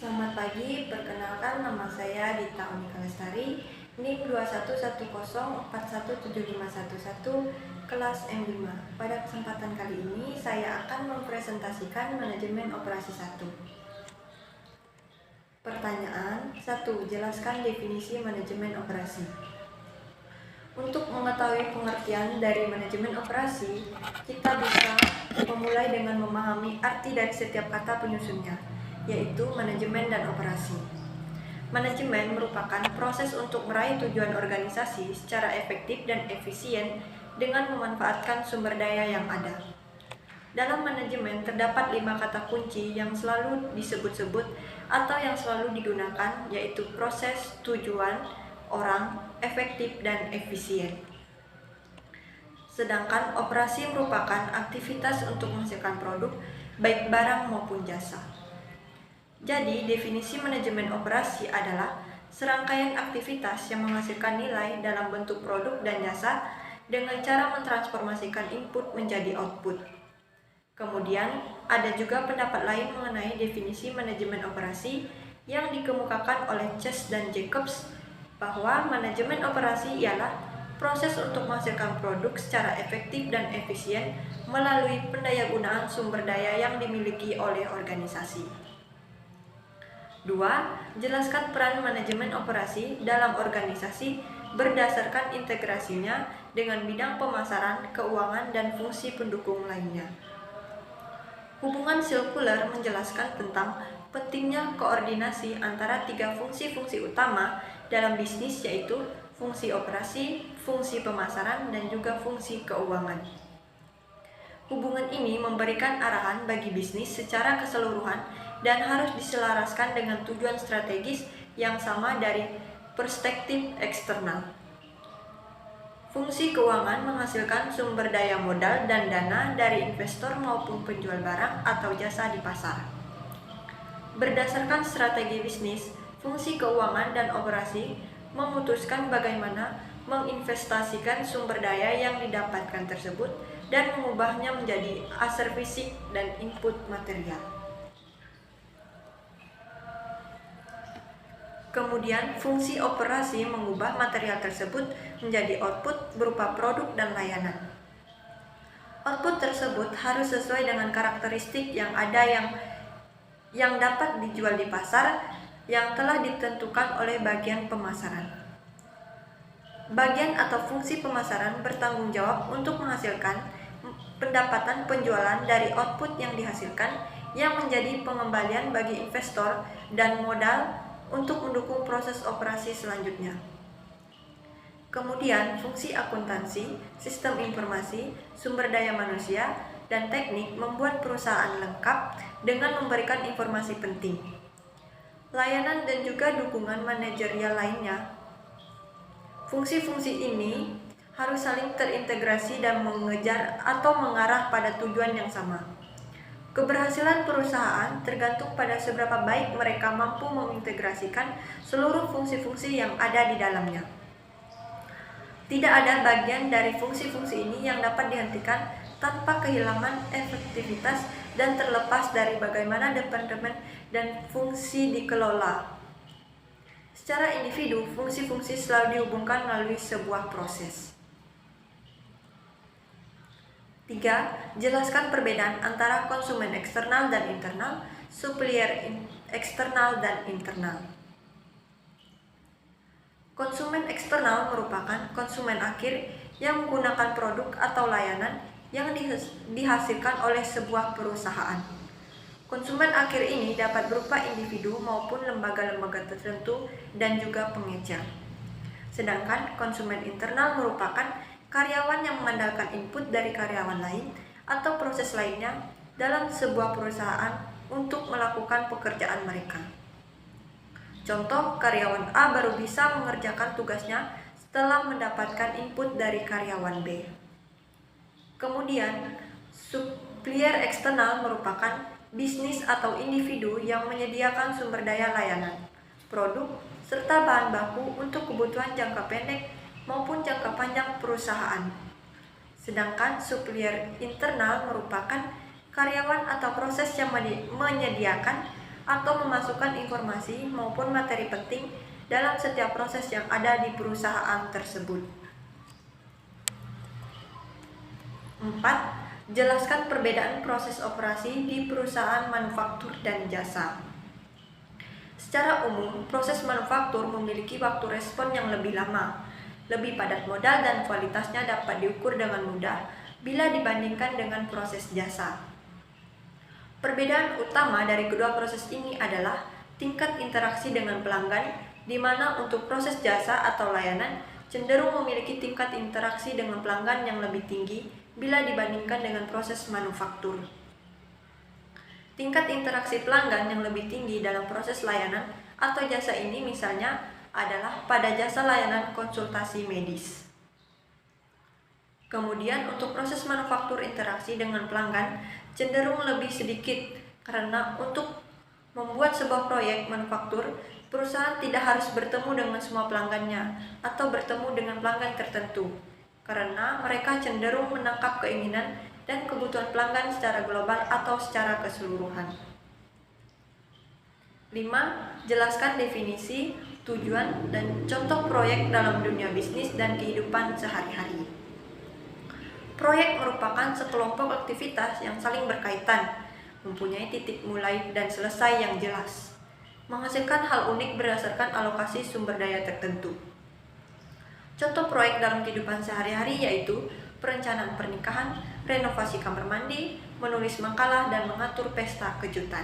Selamat pagi, perkenalkan nama saya Dita Unika Lestari, NIM 2110417511, kelas M5. Pada kesempatan kali ini, saya akan mempresentasikan manajemen operasi 1. Pertanyaan 1. Jelaskan definisi manajemen operasi. Untuk mengetahui pengertian dari manajemen operasi, kita bisa memulai dengan memahami arti dari setiap kata penyusunnya, yaitu manajemen dan operasi. Manajemen merupakan proses untuk meraih tujuan organisasi secara efektif dan efisien dengan memanfaatkan sumber daya yang ada. Dalam manajemen terdapat 5 kata kunci yang selalu disebut-sebut atau yang selalu digunakan, yaitu proses, tujuan, orang, efektif, dan efisien. Sedangkan operasi merupakan aktivitas untuk menghasilkan produk, baik barang maupun jasa. Jadi, definisi manajemen operasi adalah serangkaian aktivitas yang menghasilkan nilai dalam bentuk produk dan jasa dengan cara mentransformasikan input menjadi output. Kemudian, ada juga pendapat lain mengenai definisi manajemen operasi yang dikemukakan oleh Chess dan Jacobs, bahwa manajemen operasi ialah proses untuk menghasilkan produk secara efektif dan efisien melalui pendayagunaan sumber daya yang dimiliki oleh organisasi. 2. Jelaskan peran manajemen operasi dalam organisasi berdasarkan integrasinya dengan bidang pemasaran, keuangan, dan fungsi pendukung lainnya. Hubungan sirkular menjelaskan tentang pentingnya koordinasi antara 3 fungsi-fungsi utama dalam bisnis, yaitu fungsi operasi, fungsi pemasaran, dan juga fungsi keuangan. Hubungan ini memberikan arahan bagi bisnis secara keseluruhan dan harus diselaraskan dengan tujuan strategis yang sama dari perspektif eksternal. Fungsi keuangan menghasilkan sumber daya modal dan dana dari investor maupun penjual barang atau jasa di pasar. Berdasarkan strategi bisnis, fungsi keuangan dan operasi memutuskan bagaimana menginvestasikan sumber daya yang didapatkan tersebut dan mengubahnya menjadi aset fisik dan input material. Kemudian, fungsi operasi mengubah material tersebut menjadi output berupa produk dan layanan. Output tersebut harus sesuai dengan karakteristik yang ada yang dapat dijual di pasar yang telah ditentukan oleh bagian pemasaran. Bagian atau fungsi pemasaran bertanggung jawab untuk menghasilkan pendapatan penjualan dari output yang dihasilkan, yang menjadi pengembalian bagi investor dan modal untuk mendukung proses operasi selanjutnya. Kemudian, fungsi akuntansi, sistem informasi, sumber daya manusia, dan teknik membuat perusahaan lengkap dengan memberikan informasi penting, layanan, dan juga dukungan manajerial lainnya. Fungsi-fungsi ini harus saling terintegrasi dan mengejar atau mengarah pada tujuan yang sama. Keberhasilan perusahaan tergantung pada seberapa baik mereka mampu mengintegrasikan seluruh fungsi-fungsi yang ada di dalamnya. Tidak ada bagian dari fungsi-fungsi ini yang dapat dihentikan tanpa kehilangan efektivitas dan terlepas dari bagaimana departemen dan fungsi dikelola. Secara individu, fungsi-fungsi selalu dihubungkan melalui sebuah proses. 3. Jelaskan perbedaan antara konsumen eksternal dan internal, supplier eksternal dan internal. Konsumen eksternal merupakan konsumen akhir yang menggunakan produk atau layanan yang dihasilkan oleh sebuah perusahaan. Konsumen akhir ini dapat berupa individu maupun lembaga-lembaga tertentu dan juga pengecer. Sedangkan konsumen internal merupakan karyawan yang mengandalkan input dari karyawan lain atau proses lainnya dalam sebuah perusahaan untuk melakukan pekerjaan mereka. Contoh, karyawan A baru bisa mengerjakan tugasnya setelah mendapatkan input dari karyawan B. Kemudian, supplier eksternal merupakan bisnis atau individu yang menyediakan sumber daya layanan, produk, serta bahan baku untuk kebutuhan jangka pendek maupun jangka panjang perusahaan. Sedangkan supplier internal merupakan karyawan atau proses yang menyediakan atau memasukkan informasi maupun materi penting dalam setiap proses yang ada di perusahaan tersebut. 4. Jelaskan perbedaan proses operasi di perusahaan manufaktur dan jasa. Secara umum, proses manufaktur memiliki waktu respon yang lebih lama, lebih padat modal dan kualitasnya dapat diukur dengan mudah bila dibandingkan dengan proses jasa. Perbedaan utama dari kedua proses ini adalah tingkat interaksi dengan pelanggan, di mana untuk proses jasa atau layanan cenderung memiliki tingkat interaksi dengan pelanggan yang lebih tinggi bila dibandingkan dengan proses manufaktur. Tingkat interaksi pelanggan yang lebih tinggi dalam proses layanan atau jasa ini misalnya adalah pada jasa layanan konsultasi medis. Kemudian untuk proses manufaktur interaksi dengan pelanggan cenderung lebih sedikit karena untuk membuat sebuah proyek manufaktur, perusahaan tidak harus bertemu dengan semua pelanggannya atau bertemu dengan pelanggan tertentu karena mereka cenderung menangkap keinginan dan kebutuhan pelanggan secara global atau secara keseluruhan. 5. Jelaskan definisi, tujuan, dan contoh proyek dalam dunia bisnis dan kehidupan sehari-hari. Proyek merupakan sekelompok aktivitas yang saling berkaitan, mempunyai titik mulai dan selesai yang jelas, menghasilkan hal unik berdasarkan alokasi sumber daya tertentu. Contoh proyek dalam kehidupan sehari-hari yaitu perencanaan pernikahan, renovasi kamar mandi, menulis makalah, dan mengatur pesta kejutan.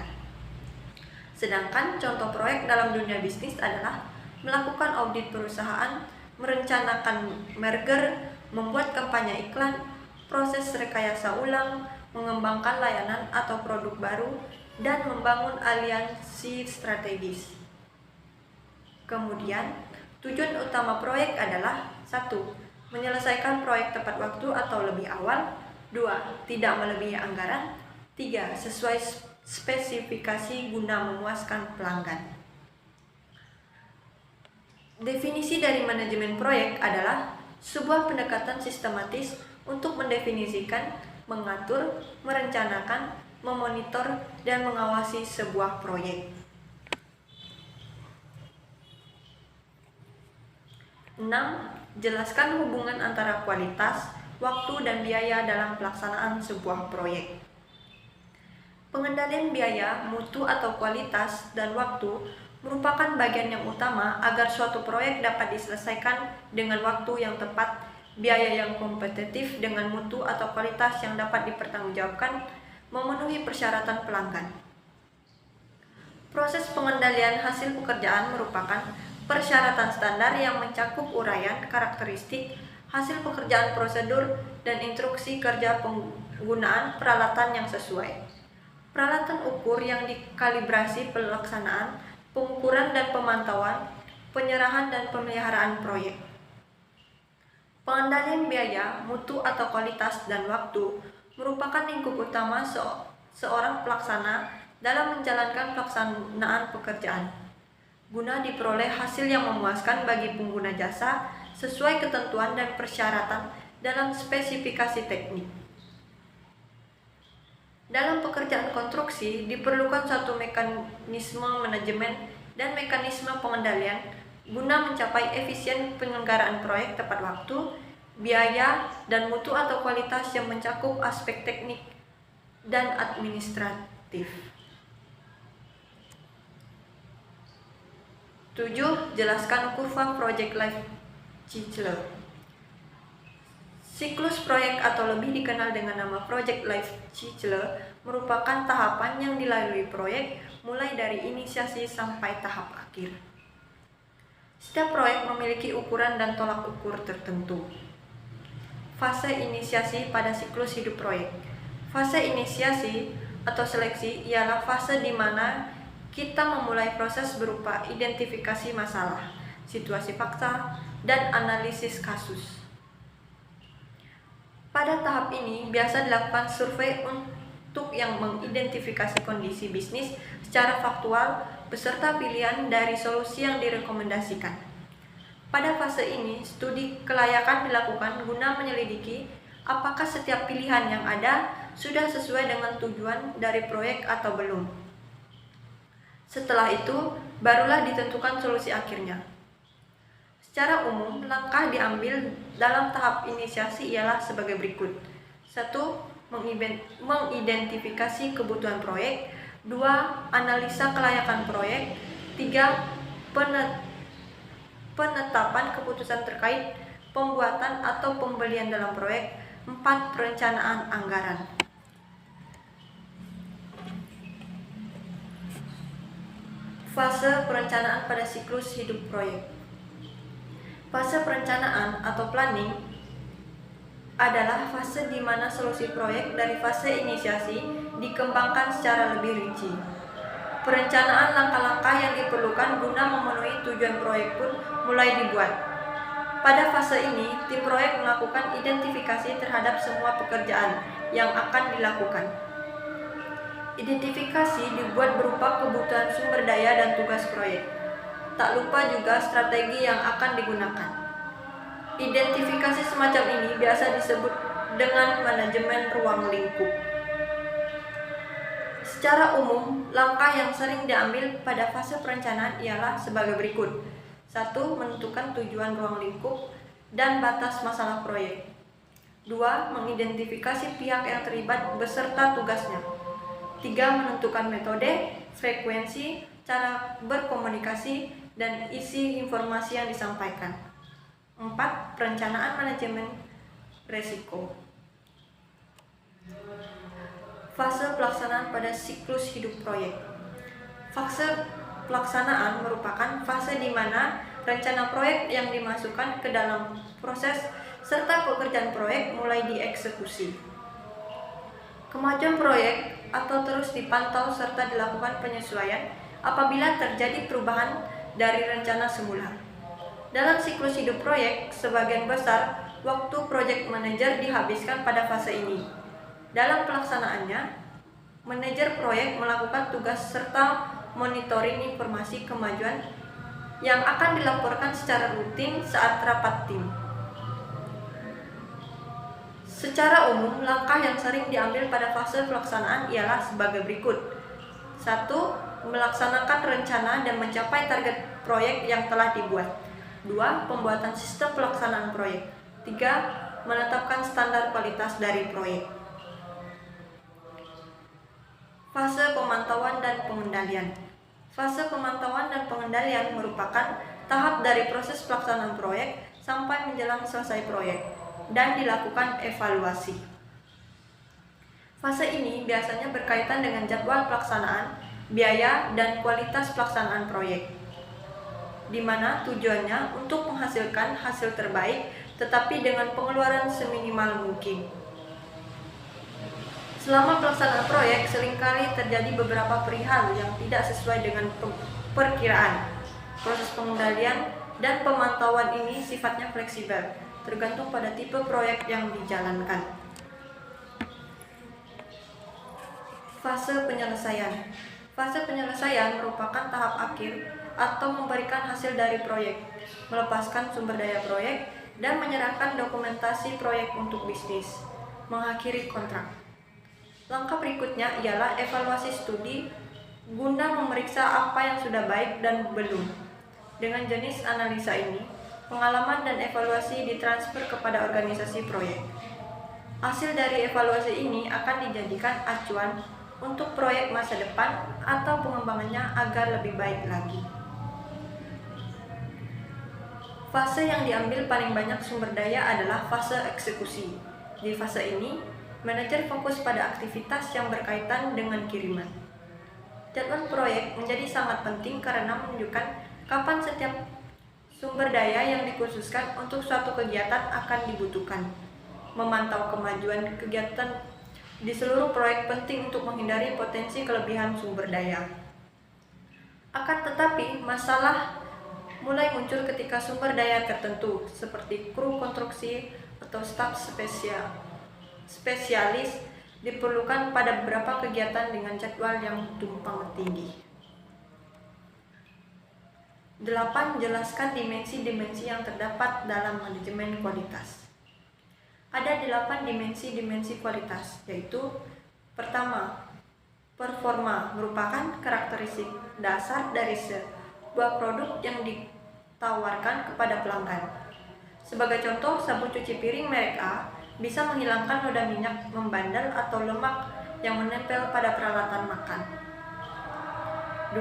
Sedangkan contoh proyek dalam dunia bisnis adalah melakukan audit perusahaan, merencanakan merger, membuat kampanye iklan, proses rekayasa ulang, mengembangkan layanan atau produk baru, dan membangun aliansi strategis. Kemudian, tujuan utama proyek adalah 1. Menyelesaikan proyek tepat waktu atau lebih awal. 2. Tidak melebihi anggaran. 3. Sesuai spesifikasi guna memuaskan pelanggan. Definisi dari manajemen proyek adalah sebuah pendekatan sistematis untuk mendefinisikan, mengatur, merencanakan, memonitor, dan mengawasi sebuah proyek. 6. Jelaskan hubungan antara kualitas, waktu, dan biaya dalam pelaksanaan sebuah proyek. Pengendalian biaya, mutu atau kualitas, dan waktu merupakan bagian yang utama agar suatu proyek dapat diselesaikan dengan waktu yang tepat, biaya yang kompetitif dengan mutu atau kualitas yang dapat dipertanggungjawabkan, memenuhi persyaratan pelanggan. Proses pengendalian hasil pekerjaan merupakan persyaratan standar yang mencakup uraian, karakteristik, hasil pekerjaan prosedur, dan instruksi kerja penggunaan peralatan yang sesuai. Peralatan ukur yang dikalibrasi pelaksanaan, pengukuran dan pemantauan, penyerahan dan pemeliharaan proyek. Pengendalian biaya, mutu atau kualitas, dan waktu merupakan lingkup utama seorang pelaksana dalam menjalankan pelaksanaan pekerjaan, guna diperoleh hasil yang memuaskan bagi pengguna jasa sesuai ketentuan dan persyaratan dalam spesifikasi teknik. Dalam pekerjaan konstruksi, diperlukan suatu mekanisme manajemen dan mekanisme pengendalian guna mencapai efisien penyelenggaraan proyek tepat waktu, biaya, dan mutu atau kualitas yang mencakup aspek teknik dan administratif. 7. Jelaskan kurva project life cycle. Siklus proyek atau lebih dikenal dengan nama project life cycle merupakan tahapan yang dilalui proyek mulai dari inisiasi sampai tahap akhir. Setiap proyek memiliki ukuran dan tolak ukur tertentu. Fase inisiasi pada siklus hidup proyek. Fase inisiasi atau seleksi ialah fase di mana kita memulai proses berupa identifikasi masalah, situasi fakta, dan analisis kasus. Pada tahap ini biasa dilakukan survei untuk yang mengidentifikasi kondisi bisnis secara faktual beserta pilihan dari solusi yang direkomendasikan. Pada fase ini, studi kelayakan dilakukan guna menyelidiki apakah setiap pilihan yang ada sudah sesuai dengan tujuan dari proyek atau belum. Setelah itu, barulah ditentukan solusi akhirnya. Secara umum, langkah diambil dalam tahap inisiasi ialah sebagai berikut. 1. Mengidentifikasi kebutuhan proyek. 2. Analisa kelayakan proyek. 3. Penetapan keputusan terkait pembuatan atau pembelian dalam proyek. 4. Perencanaan anggaran. Fase perencanaan pada siklus hidup proyek. Fase perencanaan atau planning adalah fase di mana solusi proyek dari fase inisiasi dikembangkan secara lebih rinci. Perencanaan langkah-langkah yang diperlukan guna memenuhi tujuan proyek pun mulai dibuat. Pada fase ini, tim proyek melakukan identifikasi terhadap semua pekerjaan yang akan dilakukan. Identifikasi dibuat berupa kebutuhan sumber daya dan tugas proyek. Tak lupa juga strategi yang akan digunakan. Identifikasi semacam ini biasa disebut dengan manajemen ruang lingkup. Secara umum, langkah yang sering diambil pada fase perencanaan ialah sebagai berikut. 1. Menentukan tujuan ruang lingkup dan batas masalah proyek. 2. Mengidentifikasi pihak yang terlibat beserta tugasnya. 3. Menentukan metode, frekuensi, cara berkomunikasi, dan isi informasi yang disampaikan. 4. Perencanaan manajemen resiko. Fase pelaksanaan pada siklus hidup proyek. Fase pelaksanaan merupakan fase di mana rencana proyek yang dimasukkan ke dalam proses serta pekerjaan proyek mulai dieksekusi. Kemajuan proyek atau terus dipantau serta dilakukan penyesuaian apabila terjadi perubahan dari rencana semula. Dalam siklus hidup proyek, sebagian besar waktu project manager dihabiskan pada fase ini. Dalam pelaksanaannya, manajer proyek melakukan tugas serta monitoring informasi kemajuan yang akan dilaporkan secara rutin saat rapat tim. Secara umum, langkah yang sering diambil pada fase pelaksanaan ialah sebagai berikut. 1. Melaksanakan rencana dan mencapai target proyek yang telah dibuat. 2. Pembuatan sistem pelaksanaan proyek. 3. Menetapkan standar kualitas dari proyek. Fase pemantauan dan pengendalian. Fase pemantauan dan pengendalian merupakan tahap dari proses pelaksanaan proyek sampai menjelang selesai proyek dan dilakukan evaluasi. Fase ini biasanya berkaitan dengan jadwal pelaksanaan, biaya, dan kualitas pelaksanaan proyek, di mana tujuannya untuk menghasilkan hasil terbaik tetapi dengan pengeluaran seminimal mungkin. Selama pelaksanaan proyek, seringkali terjadi beberapa perihal yang tidak sesuai dengan perkiraan. Proses pengendalian dan pemantauan ini sifatnya fleksibel, tergantung pada tipe proyek yang dijalankan. Fase penyelesaian. Fase penyelesaian merupakan tahap akhir atau memberikan hasil dari proyek, melepaskan sumber daya proyek, dan menyerahkan dokumentasi proyek untuk bisnis, mengakhiri kontrak. Langkah berikutnya ialah evaluasi studi guna memeriksa apa yang sudah baik dan belum. Dengan jenis analisa ini, pengalaman dan evaluasi ditransfer kepada organisasi proyek. Hasil dari evaluasi ini akan dijadikan acuan untuk proyek masa depan atau pengembangannya agar lebih baik lagi. Fase yang diambil paling banyak sumber daya adalah fase eksekusi. Di fase ini, manajer fokus pada aktivitas yang berkaitan dengan kiriman. Jadwal proyek menjadi sangat penting karena menunjukkan kapan setiap sumber daya yang dikhususkan untuk suatu kegiatan akan dibutuhkan. Memantau kemajuan kegiatan di seluruh proyek penting untuk menghindari potensi kelebihan sumber daya. Akan tetapi, masalah mulai muncul ketika sumber daya tertentu, seperti kru konstruksi atau staf spesialis, diperlukan pada beberapa kegiatan dengan jadwal yang tumpang tindih. 8. Jelaskan dimensi-dimensi yang terdapat dalam manajemen kualitas. Ada 8 dimensi-dimensi kualitas, yaitu: pertama, Performa merupakan karakteristik dasar dari sebuah produk yang ditawarkan kepada pelanggan. Sebagai contoh, sabun cuci piring merek A bisa menghilangkan noda minyak membandel atau lemak yang menempel pada peralatan makan. 2.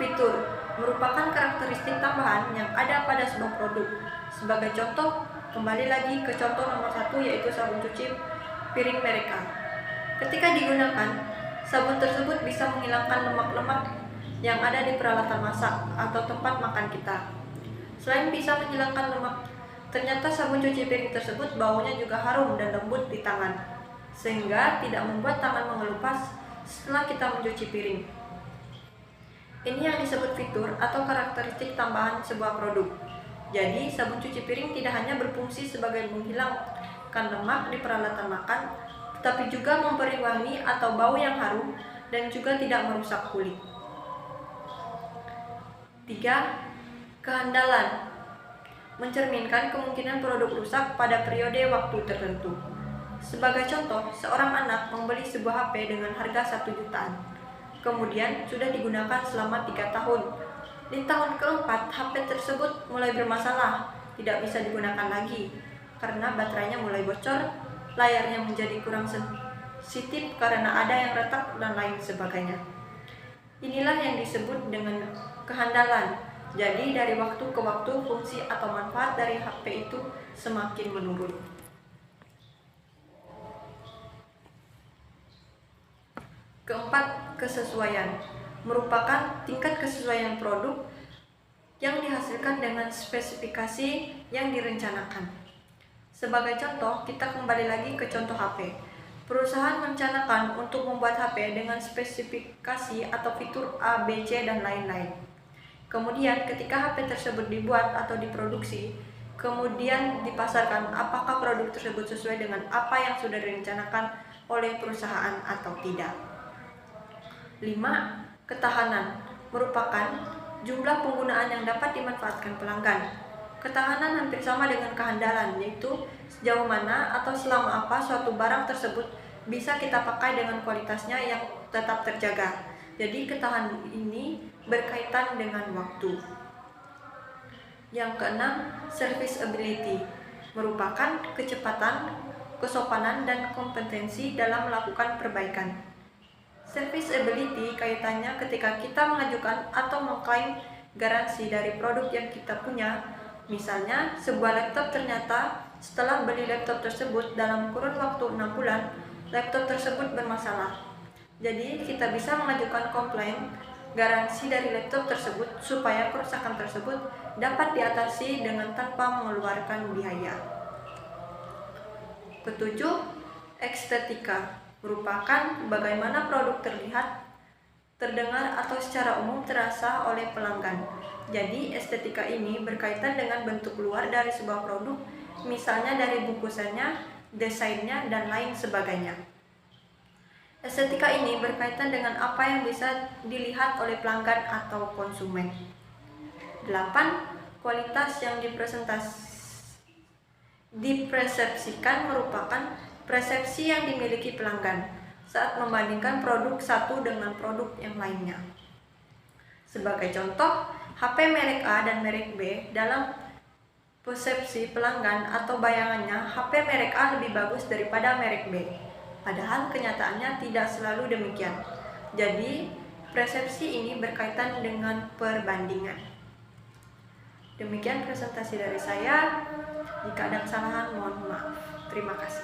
Fitur merupakan karakteristik tambahan yang ada pada sebuah produk. Sebagai contoh, kembali lagi ke contoh nomor 1, yaitu sabun cuci piring merek A. Ketika digunakan, sabun tersebut bisa menghilangkan lemak-lemak yang ada di peralatan masak atau tempat makan kita. Selain bisa menghilangkan lemak, ternyata sabun cuci piring tersebut baunya juga harum dan lembut di tangan, sehingga tidak membuat tangan mengelupas setelah kita mencuci piring. Ini yang disebut fitur atau karakteristik tambahan sebuah produk. Jadi, sabun cuci piring tidak hanya berfungsi sebagai menghilangkan lemak di peralatan makan, tetapi juga memberi wangi atau bau yang harum dan juga tidak merusak kulit. 3. Kehandalan mencerminkan kemungkinan produk rusak pada periode waktu tertentu. Sebagai contoh, seorang anak membeli sebuah HP dengan harga 1 jutaan. Kemudian sudah digunakan selama 3 tahun. Di tahun keempat, HP tersebut mulai bermasalah, tidak bisa digunakan lagi karena baterainya mulai bocor, layarnya menjadi kurang sensitif karena ada yang retak dan lain sebagainya. Inilah yang disebut dengan kehandalan. Jadi dari waktu ke waktu fungsi atau manfaat dari HP itu semakin menurun. Keempat, kesesuaian merupakan tingkat kesesuaian produk yang dihasilkan dengan spesifikasi yang direncanakan. Sebagai contoh, kita kembali lagi ke contoh HP. Perusahaan merencanakan untuk membuat HP dengan spesifikasi atau fitur A, B, C, dan lain-lain. Kemudian ketika HP tersebut dibuat atau diproduksi, kemudian dipasarkan, apakah produk tersebut sesuai dengan apa yang sudah direncanakan oleh perusahaan atau tidak. 5. Ketahanan merupakan jumlah penggunaan yang dapat dimanfaatkan pelanggan. Ketahanan hampir sama dengan kehandalan, yaitu sejauh mana atau selama apa suatu barang tersebut bisa kita pakai dengan kualitasnya yang tetap terjaga. Jadi ketahanan ini berkaitan dengan waktu. Yang keenam, serviceability merupakan kecepatan, kesopanan, dan kompetensi dalam melakukan perbaikan. Serviceability kaitannya ketika kita mengajukan atau mengklaim garansi dari produk yang kita punya. Misalnya, sebuah laptop ternyata setelah beli laptop tersebut dalam kurun waktu 6 bulan, laptop tersebut bermasalah. Jadi, kita bisa mengajukan komplain garansi dari laptop tersebut supaya kerusakan tersebut dapat diatasi dengan tanpa mengeluarkan biaya. Ketujuh, estetika merupakan bagaimana produk terlihat, terdengar, atau secara umum terasa oleh pelanggan. Jadi, estetika ini berkaitan dengan bentuk luar dari sebuah produk, misalnya dari bungkusannya, desainnya, dan lain sebagainya. Estetika ini berkaitan dengan apa yang bisa dilihat oleh pelanggan atau konsumen. 8. Kualitas yang dipersepsikan merupakan persepsi yang dimiliki pelanggan saat membandingkan produk satu dengan produk yang lainnya. Sebagai contoh, HP merek A dan merek B dalam persepsi pelanggan atau bayangannya, HP merek A lebih bagus daripada merek B. Padahal kenyataannya tidak selalu demikian. Jadi, persepsi ini berkaitan dengan perbandingan. Demikian presentasi dari saya. Jika ada kesalahan, mohon maaf. Terima kasih.